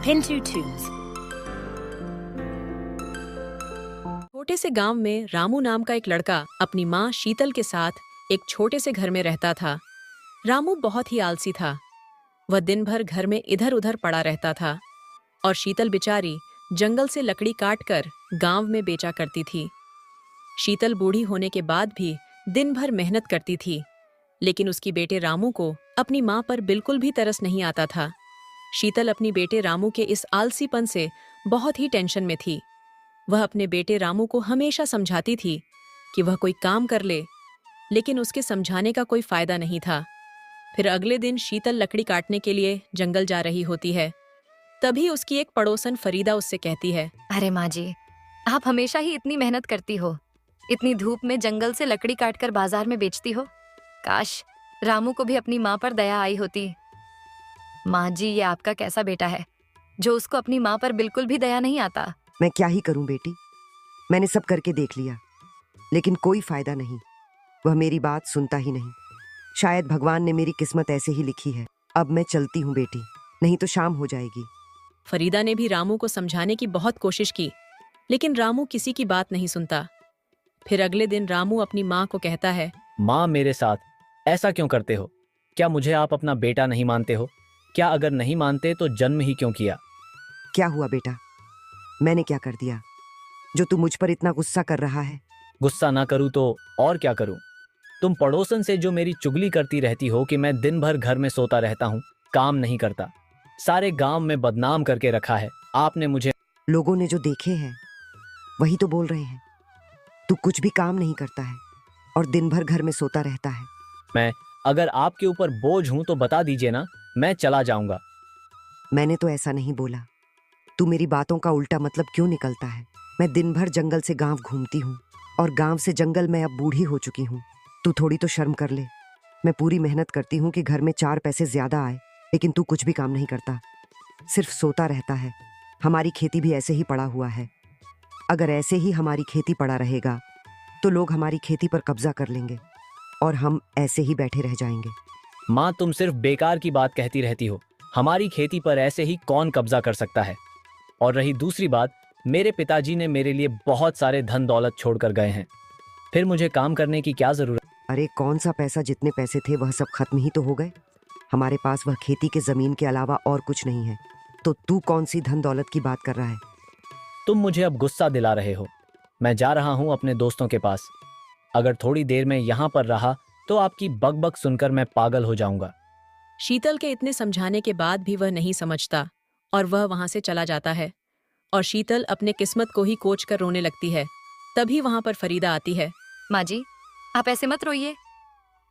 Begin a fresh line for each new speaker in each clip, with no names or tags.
Pinto Tunes। छोटे से गांव में रामू नाम का एक लड़का अपनी माँ शीतल के साथ एक छोटे से घर में रहता था। रामू बहुत ही आलसी था। वह दिन भर घर में इधर उधर पड़ा रहता था और शीतल बेचारी जंगल से लकड़ी काट कर गांव में बेचा करती थी। शीतल बूढ़ी होने के बाद भी दिन भर मेहनत करती थी, लेकिन उसकी बेटे रामू को अपनी माँ पर बिल्कुल भी तरस नहीं आता था। शीतल अपनी बेटे रामू के इस आलसीपन से बहुत ही टेंशन में थी। वह अपने बेटे रामू को हमेशा समझाती थी कि वह कोई काम कर ले, लेकिन उसके समझाने का कोई फायदा नहीं था। फिर अगले दिन शीतल लकड़ी काटने के लिए जंगल जा रही होती है। तभी उसकी एक पड़ोसन फरीदा उससे कहती है,
अरे माँ जी, आप हमेशा ही इतनी मेहनत करती हो, इतनी धूप में जंगल से लकड़ी काटकर बाजार में बेचती हो। काश रामू को भी अपनी माँ पर दया आई होती। माँ जी, ये आपका कैसा बेटा है जो उसको अपनी माँ पर बिल्कुल भी दया नहीं आता।
मैं क्या ही करूं बेटी, मैंने सब करके देख लिया, लेकिन कोई फायदा नहीं। वह मेरी बात सुनता ही नहीं। शायद भगवान ने मेरी किस्मत ऐसे ही लिखी है। अब मैं चलती हूँ बेटी, नहीं तो शाम हो जाएगी।
फरीदा ने भी रामू को समझाने की बहुत कोशिश की, लेकिन रामू किसी की बात नहीं सुनता। फिर अगले दिन रामू अपनी माँ को कहता है,
माँ, मेरे साथ ऐसा क्यों करते हो? क्या मुझे आप अपना बेटा नहीं मानते हो? क्या अगर नहीं मानते तो जन्म ही क्यों किया?
क्या हुआ बेटा, मैंने क्या कर दिया जो तू मुझ पर इतना गुस्सा कर रहा है?
गुस्सा ना करूं तो और क्या करूं? तुम पड़ोसन से जो मेरी चुगली करती रहती हो कि मैं दिन भर घर में सोता रहता हूं, काम नहीं करता, सारे गांव में बदनाम करके रखा है आपने मुझे।
लोगों ने जो देखे हैं वही तो बोल रहे हैं। तू कुछ भी काम नहीं करता है और दिन भर घर में सोता रहता है।
मैं अगर आपके ऊपर बोझ हूं तो बता दीजिए ना, मैं चला जाऊंगा।
मैंने तो ऐसा नहीं बोला। तू मेरी बातों का उल्टा मतलब क्यों निकलता है? मैं दिन भर जंगल से गांव घूमती हूँ और गांव से जंगल मैं अब बूढ़ी हो चुकी हूँ। तू थोड़ी तो शर्म कर ले। मैं पूरी मेहनत करती हूँ कि घर में 4 पैसे ज्यादा आए, लेकिन तू कुछ भी काम नहीं करता, सिर्फ सोता रहता है। हमारी खेती भी ऐसे ही पड़ा हुआ है। अगर ऐसे ही हमारी खेती पड़ा रहेगा तो लोग हमारी खेती पर कब्जा कर लेंगे और हम ऐसे ही बैठे रह जाएंगे।
माँ, तुम सिर्फ बेकार की बात कहती रहती हो। हमारी खेती पर ऐसे ही कौन कब्जा कर सकता है? और रही दूसरी बात, मेरे पिताजी ने मेरे लिए बहुत सारे धन दौलत छोड़कर गए हैं, फिर मुझे काम करने की क्या जरूरत?
अरे कौन सा पैसा, जितने पैसे थे वह सब खत्म ही तो हो गए। हमारे पास वह खेती के जमीन के अलावा और कुछ नहीं है। तो तू कौन सी धन दौलत की बात कर रहा है?
तुम मुझे अब गुस्सा दिला रहे हो। मैं जा रहा हूं अपने दोस्तों के पास। अगर थोड़ी देर में यहां पर रहा तो आपकी बकबक सुनकर मैं पागल हो जाऊंगा।
शीतल के इतने समझाने के बाद भी वह नहीं समझता और वह वहां से चला जाता है और शीतल अपने किस्मत को ही कोच कर रोने लगती है। तभी वहां पर फरीदा आती है।
माँ जी, आप ऐसे मत रोइए।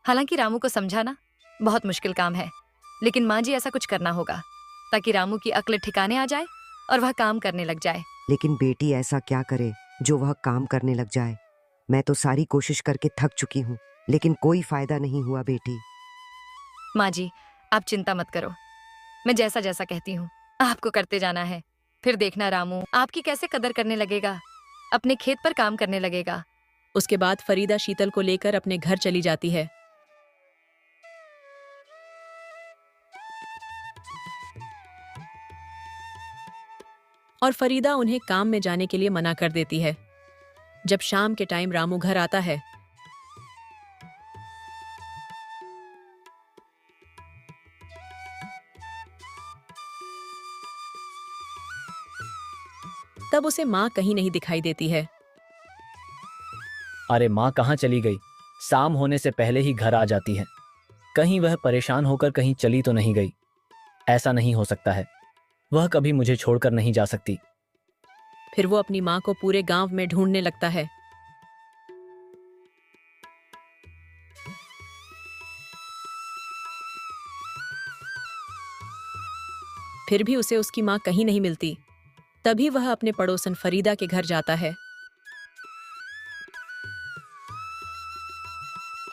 हालांकि रामू को समझाना बहुत मुश्किल काम है, लेकिन माँ जी ऐसा कुछ करना होगा ताकि रामू की अक्ल ठिकाने आ जाए और वह काम करने लग जाए।
लेकिन बेटी ऐसा क्या करे जो वह काम करने लग जाए? मैं तो सारी कोशिश करके थक चुकी हूँ, लेकिन कोई फायदा नहीं हुआ बेटी।
माँ जी, आप चिंता मत करो। मैं जैसा जैसा कहती हूँ आपको करते जाना है। फिर देखना रामू आपकी कैसे कदर करने लगेगा, अपने खेत पर काम करने लगेगा।
उसके बाद फरीदा शीतल को लेकर अपने घर चली जाती है। और फरीदा उन्हें काम में जाने के लिए मना कर देती है। जब शाम के टाइम रामू घर आता है तब उसे माँ कहीं नहीं दिखाई देती है।
अरे माँ कहाँ चली गई? शाम होने से पहले ही घर आ जाती है। कहीं वह परेशान होकर कहीं चली तो नहीं गई? ऐसा नहीं हो सकता है, वह कभी मुझे छोड़कर नहीं जा सकती।
फिर वो अपनी माँ को पूरे गांव में ढूंढने लगता है। फिर भी उसे उसकी माँ कहीं नहीं मिलती। तभी वह अपने पड़ोसन फरीदा के घर जाता है।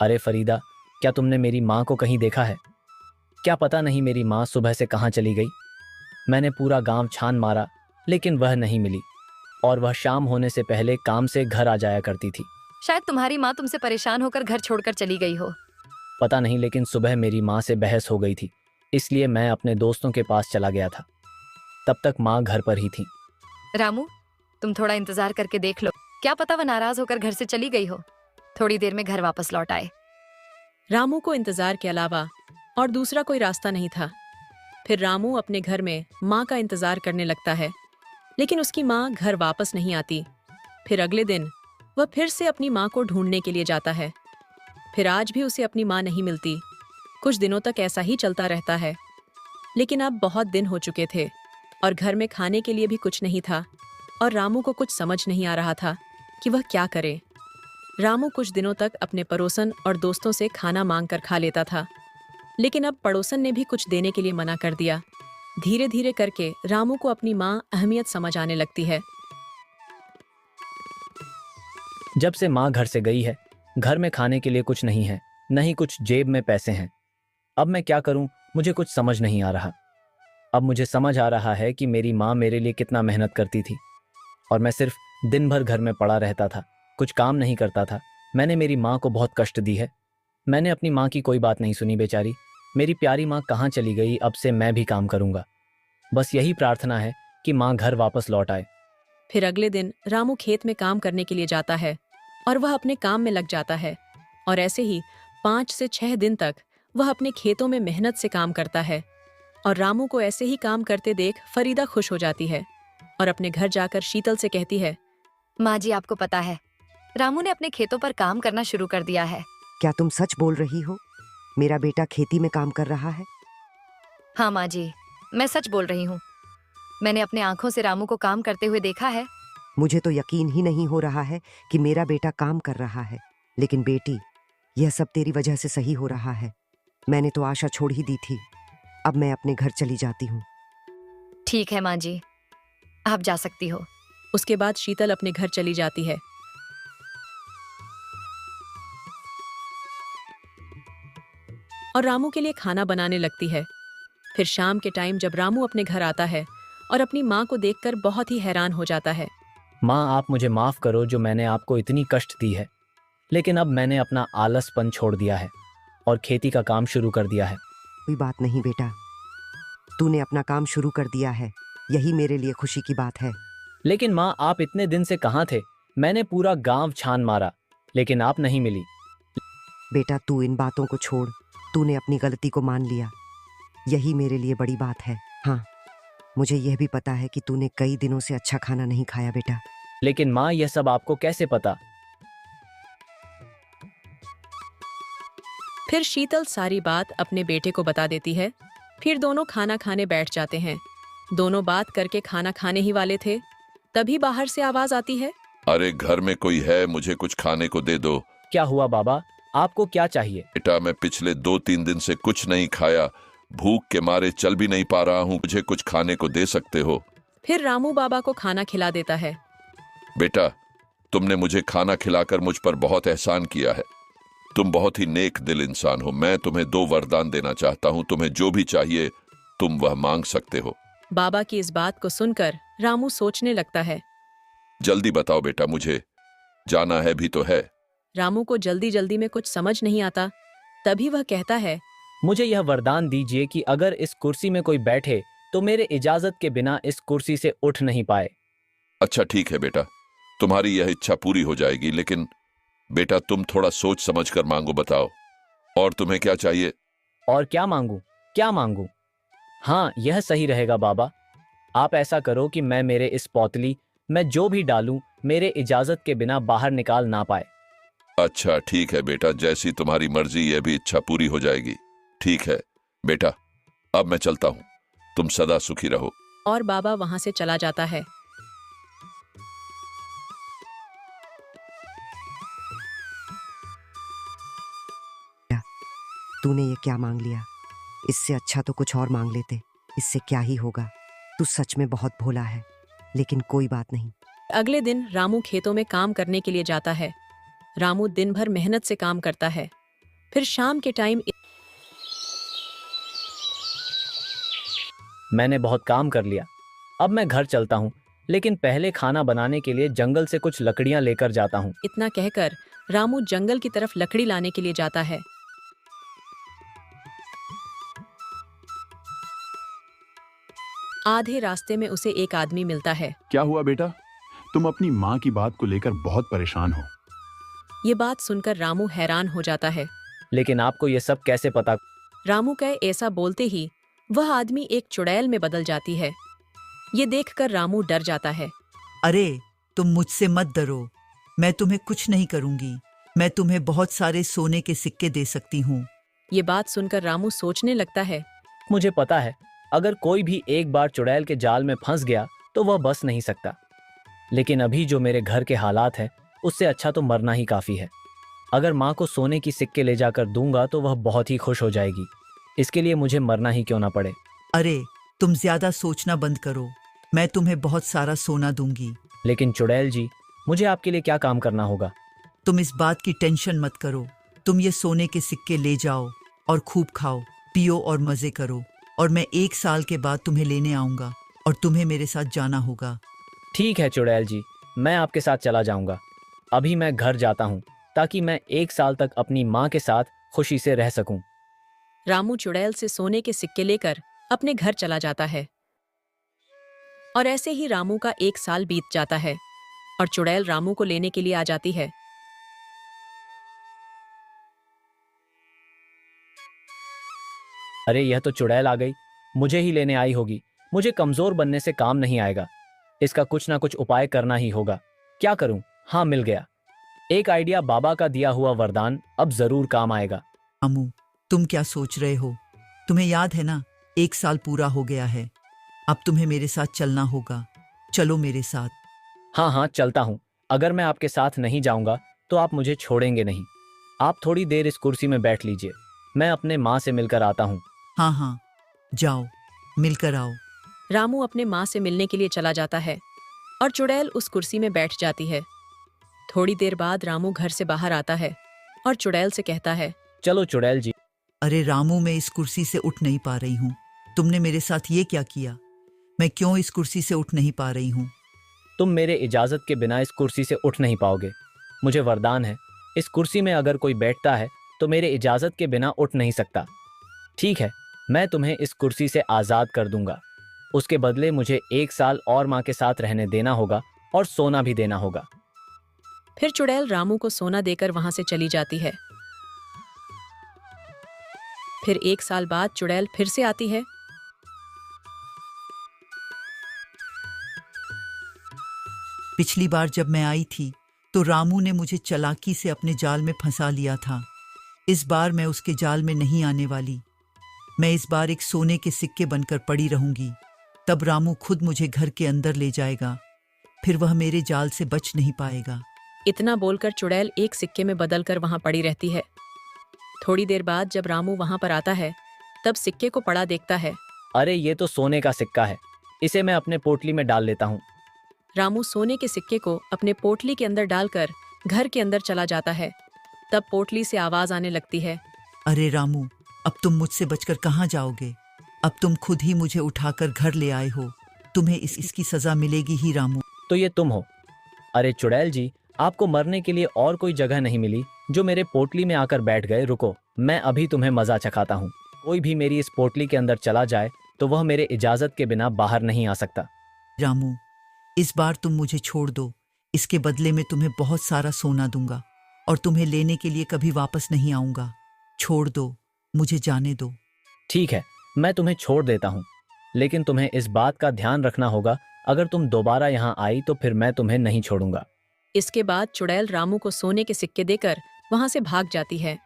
अरे फरीदा, क्या तुमने मेरी माँ को कहीं देखा है? क्या पता नहीं मेरी माँ सुबह से कहाँ चली गई। मैंने पूरा गांव छान मारा, लेकिन वह नहीं मिली और वह शाम होने से पहले काम से घर आ जाया करती थी।
शायद तुम्हारी माँ तुमसे परेशान होकर घर छोड़कर चली गई हो।
पता नहीं, लेकिन सुबह मेरी माँ से बहस हो गई थी, इसलिए मैं अपने दोस्तों के पास चला गया था। तब तक माँ घर पर ही थी।
रामू, तुम थोड़ा इंतजार करके देख लो, क्या पता वह नाराज होकर घर से चली गई हो। थोड़ी देर में घर वापस लौट आए।
रामू को इंतजार के अलावा और दूसरा कोई रास्ता नहीं था। फिर रामू अपने घर में माँ का इंतजार करने लगता है, लेकिन उसकी माँ घर वापस नहीं आती। फिर अगले दिन वह फिर से अपनी माँ को ढूंढने के लिए जाता है। फिर आज भी उसे अपनी माँ नहीं मिलती। कुछ दिनों तक ऐसा ही चलता रहता है, लेकिन अब बहुत दिन हो चुके थे और घर में खाने के लिए भी कुछ नहीं था और रामू को कुछ समझ नहीं आ रहा था कि वह क्या करे। रामू कुछ दिनों तक अपने पड़ोसन और दोस्तों से खाना मांग कर खा लेता था, लेकिन अब पड़ोसन ने भी कुछ देने के लिए मना कर दिया। धीरे धीरे करके रामू को अपनी माँ अहमियत समझ आने लगती है।
जब से माँ घर से गई है, घर में खाने के लिए कुछ नहीं है, न ही कुछ जेब में पैसे हैं। अब मैं क्या करूं, मुझे कुछ समझ नहीं आ रहा। अब मुझे समझ आ रहा है कि मेरी माँ मेरे लिए कितना मेहनत करती थी और मैं सिर्फ दिन भर घर में पड़ा रहता था, कुछ काम नहीं करता था। मैंने मेरी माँ को बहुत कष्ट दी है। मैंने अपनी माँ की कोई बात नहीं सुनी। बेचारी मेरी प्यारी माँ कहाँ चली गई। अब से मैं भी काम करूंगा। बस यही प्रार्थना है कि माँ घर वापस लौट आए।
फिर अगले दिन रामू खेत में काम करने के लिए जाता है और वह अपने काम में लग जाता है और ऐसे ही 5 से 6 दिन तक वह अपने खेतों में मेहनत से काम करता है। और रामू को ऐसे ही काम करते देख फरीदा खुश हो जाती है और अपने घर जाकर शीतल से कहती है,
माँ जी, आपको पता है रामू ने अपने खेतों पर काम करना शुरू कर दिया है।
क्या तुम सच बोल रही हो? मेरा बेटा खेती में काम कर रहा है?
हाँ माँ जी, मैं सच बोल रही हूँ। मैंने अपने आंखों से रामू को काम करते हुए देखा है।
मुझे तो यकीन ही नहीं हो रहा है कि मेरा बेटा काम कर रहा है। लेकिन बेटी, यह सब तेरी वजह से सही हो रहा है। मैंने तो आशा छोड़ ही दी थी। अब मैं अपने घर चली जाती हूँ।
ठीक है माँ जी, आप जा सकती हो।
उसके बाद शीतल अपने घर चली जाती है। और रामू के लिए खाना बनाने लगती है। फिर शाम के टाइम जब रामू अपने घर आता है और अपनी माँ को देखकर बहुत ही हैरान हो जाता है।
माँ, आप मुझे माफ़ करो जो मैंने आपको इतनी कष्ट दी है, लेकिन अब मैंने अपना आलसपन छोड़ दिया है और खेती का काम शुरू कर दिया है।
कोई बात नहीं बेटा, तूने अपना काम शुरू कर दिया है, यही मेरे लिए खुशी की बात है।
लेकिन माँ, आप इतने दिन से कहाँ थे? मैंने पूरा गांव छान मारा, लेकिन आप नहीं मिली।
बेटा, तू इन बातों को छोड़। तूने अपनी गलती को मान लिया, यही मेरे लिए बड़ी बात है। हाँ, मुझे यह भी पता है कि तूने कई दिनों से अच्छा खाना नहीं खाया बेटा।
लेकिन माँ, यह सब आपको कैसे पता?
फिर शीतल सारी बात अपने बेटे को बता देती है। फिर दोनों खाना खाने बैठ जाते हैं। दोनों बात करके खाना खाने ही वाले थे, तभी बाहर से आवाज आती है,
अरे घर में कोई है, मुझे कुछ खाने को दे दो।
क्या हुआ बाबा, आपको क्या चाहिए?
बेटा, मैं पिछले 2-3 दिन से कुछ नहीं खाया, भूख के मारे चल भी नहीं पा रहा हूँ, मुझे कुछ खाने को दे सकते हो?
फिर रामू बाबा को खाना खिला देता है।
बेटा, तुमने मुझे खाना खिलाकर मुझ पर बहुत एहसान किया है। तुम बहुत ही नेक दिल इंसान हो। मैं तुम्हें 2 वरदान देना चाहता हूँ, तुम्हें जो भी चाहिए तुम वह मांग सकते हो।
बाबा की इस बात को सुनकर रामू सोचने लगता है।
जल्दी बताओ बेटा, मुझे जाना है भी तो है।
रामू को जल्दी जल्दी में कुछ समझ नहीं आता, तभी वह कहता है,
मुझे यह वरदान दीजिए कि अगर इस कुर्सी में कोई बैठे तो मेरे इजाजत के बिना इस कुर्सी से उठ नहीं पाए।
अच्छा ठीक है बेटा, तुम्हारी यह इच्छा पूरी हो जाएगी, लेकिन बेटा तुम थोड़ा सोच समझ कर मांगो। बताओ, और तुम्हें क्या चाहिए?
और क्या मांगू? क्या मांगू? हाँ, यह सही रहेगा बाबा। आप ऐसा करो कि मैं मेरे इस पौतली में जो भी डालूं मेरे इजाजत के बिना बाहर निकाल ना पाए।
अच्छा ठीक है बेटा, जैसी तुम्हारी मर्जी, यह भी इच्छा पूरी हो जाएगी। ठीक है बेटा, अब मैं चलता हूँ, तुम सदा सुखी रहो।
और बाबा वहां से चला जाता है।
तूने ये क्या मांग लिया? इससे अच्छा तो कुछ और मांग लेते। इससे क्या ही होगा, तू सच में बहुत भोला है। लेकिन कोई बात नहीं।
अगले दिन रामू खेतों में काम करने के लिए जाता है। रामू दिन भर मेहनत से काम करता है। फिर शाम के टाइम
मैंने बहुत काम कर लिया, अब मैं घर चलता हूँ, लेकिन पहले खाना बनाने के लिए जंगल से कुछ लकड़ियाँ लेकर जाता हूँ।
इतना कहकर रामू जंगल की तरफ लकड़ी लाने के लिए जाता है। आधे रास्ते में उसे एक आदमी मिलता है।
क्या हुआ बेटा? तुम अपनी माँ की बात को लेकर बहुत परेशान हो।
ये बात सुनकर रामू हैरान हो जाता है।
लेकिन आपको ये सब कैसे पता?
रामू का ऐसा बोलते ही वह आदमी एक चुड़ैल में बदल जाती है। ये देखकर रामू डर जाता है।
अरे तुम मुझसे मत डरो, मैं तुम्हें कुछ नहीं करूंगी। मैं तुम्हें बहुत सारे सोने के सिक्के दे सकती हूँ।
ये बात सुनकर रामू सोचने लगता है।
मुझे पता है, अगर कोई भी एक बार चुड़ैल के जाल में फंस गया तो वह बच नहीं सकता। लेकिन अभी जो मेरे घर के हालात हैं, उससे अच्छा तो मरना ही काफ़ी है। अगर माँ को सोने की सिक्के ले जाकर दूंगा तो वह बहुत ही खुश हो जाएगी। इसके लिए मुझे मरना ही क्यों ना पड़े।
अरे तुम ज्यादा सोचना बंद करो, मैं तुम्हें बहुत सारा सोना दूंगी।
लेकिन चुड़ैल जी, मुझे आपके लिए क्या काम करना होगा?
तुम इस बात की टेंशन मत करो। तुम ये सोने के सिक्के ले जाओ और खूब खाओ पियो और मजे करो, और मैं 1 साल के बाद तुम्हें लेने आऊंगा और तुम्हें मेरे साथ जाना होगा।
ठीक है चुड़ैल जी, मैं आपके साथ चला जाऊंगा। अभी मैं घर जाता हूँ ताकि मैं 1 साल तक अपनी माँ के साथ खुशी से रह सकूं।
रामू चुड़ैल से सोने के सिक्के लेकर अपने घर चला जाता है। और ऐसे ही रामू का 1 साल बीत जाता है और चुड़ैल रामू को लेने के लिए आ जाती है।
अरे यह तो चुड़ैल आ गई, मुझे ही लेने आई होगी। मुझे कमजोर बनने से काम नहीं आएगा, इसका कुछ ना कुछ उपाय करना ही होगा। क्या करूं? हाँ, मिल गया एक आइडिया। बाबा का दिया हुआ वरदान अब जरूर काम आएगा।
रामू, तुम क्या सोच रहे हो? तुम्हें याद है ना, 1 साल पूरा हो गया है। अब तुम्हें मेरे साथ चलना होगा। चलो मेरे साथ।
हाँ हाँ, चलता हूँ। अगर मैं आपके साथ नहीं जाऊंगा तो आप मुझे छोड़ेंगे नहीं। आप थोड़ी देर इस कुर्सी में बैठ लीजिए, मैं अपने माँ से मिलकर आता हूँ।
हाँ हाँ, जाओ, मिलकर आओ।
रामू अपने माँ से मिलने के लिए चला जाता है और चुड़ैल उस कुर्सी में बैठ जाती है। थोड़ी देर बाद रामू घर से बाहर आता है और चुड़ैल से कहता है।
चलो चुड़ैल जी।
अरे रामू, मैं इस कुर्सी से उठ नहीं पा रही हूँ। तुमने मेरे साथ ये क्या किया? मैं क्यों इस कुर्सी से उठ नहीं पा रही हूँ?
तुम मेरे इजाजत के बिना इस कुर्सी से उठ नहीं पाओगे। मुझे वरदान है, इस कुर्सी में अगर कोई बैठता है तो मेरे इजाजत के बिना उठ नहीं सकता। ठीक है, मैं तुम्हें इस कुर्सी से आज़ाद कर दूंगा। उसके बदले मुझे 1 साल और माँ के साथ रहने देना होगा और सोना भी देना होगा।
फिर चुड़ैल रामू को सोना देकर वहां से चली जाती है। फिर 1 साल बाद चुड़ैल फिर से आती है।
पिछली बार जब मैं आई थी तो रामू ने मुझे चालाकी से अपने जाल में फंसा लिया था। इस बार मैं उसके जाल में नहीं आने वाली। मैं इस बार एक सोने के सिक्के बनकर पड़ी रहूंगी। तब रामू खुद मुझे घर के अंदर ले जाएगा। फिर वह मेरे जाल से बच नहीं पाएगा।
इतना बोलकर चुड़ैल एक सिक्के में बदलकर वहां पड़ी रहती है। थोड़ी देर बाद जब रामू वहां पर आता है तब सिक्के को पड़ा देखता है।
अरे ये तो सोने का सिक्का है, इसे मैं अपने पोटली में डाल लेता हूँ।
रामू सोने के सिक्के को अपने पोटली के अंदर डालकर घर के अंदर चला जाता है। तब पोटली से आवाज आने लगती है।
अरे रामू, अब तुम मुझसे बचकर कहाँ जाओगे? अब तुम खुद ही मुझे उठाकर घर ले आए हो। तुम्हें इसकी सजा मिलेगी ही रामू।
तो ये तुम हो? अरे चुड़ैल जी, आपको मरने के लिए और कोई जगह नहीं मिली जो मेरे पोटली में आकर बैठ गए। रुको, मैं अभी तुम्हें मजा चखाता हूँ। कोई भी मेरी इस पोटली के अंदर चला जाए तो वह मेरे इजाजत के बिना बाहर नहीं आ सकता।
रामू, इस बार तुम मुझे छोड़ दो। इसके बदले में तुम्हें बहुत सारा सोना दूंगा और तुम्हें लेने के लिए कभी वापस नहीं आऊंगा। छोड़ दो, मुझे जाने दो।
ठीक है, मैं तुम्हें छोड़ देता हूँ, लेकिन तुम्हें इस बात का ध्यान रखना होगा, अगर तुम दोबारा यहाँ आई तो फिर मैं तुम्हें नहीं छोड़ूंगा।
इसके बाद चुड़ैल रामू को सोने के सिक्के देकर वहां से भाग जाती है।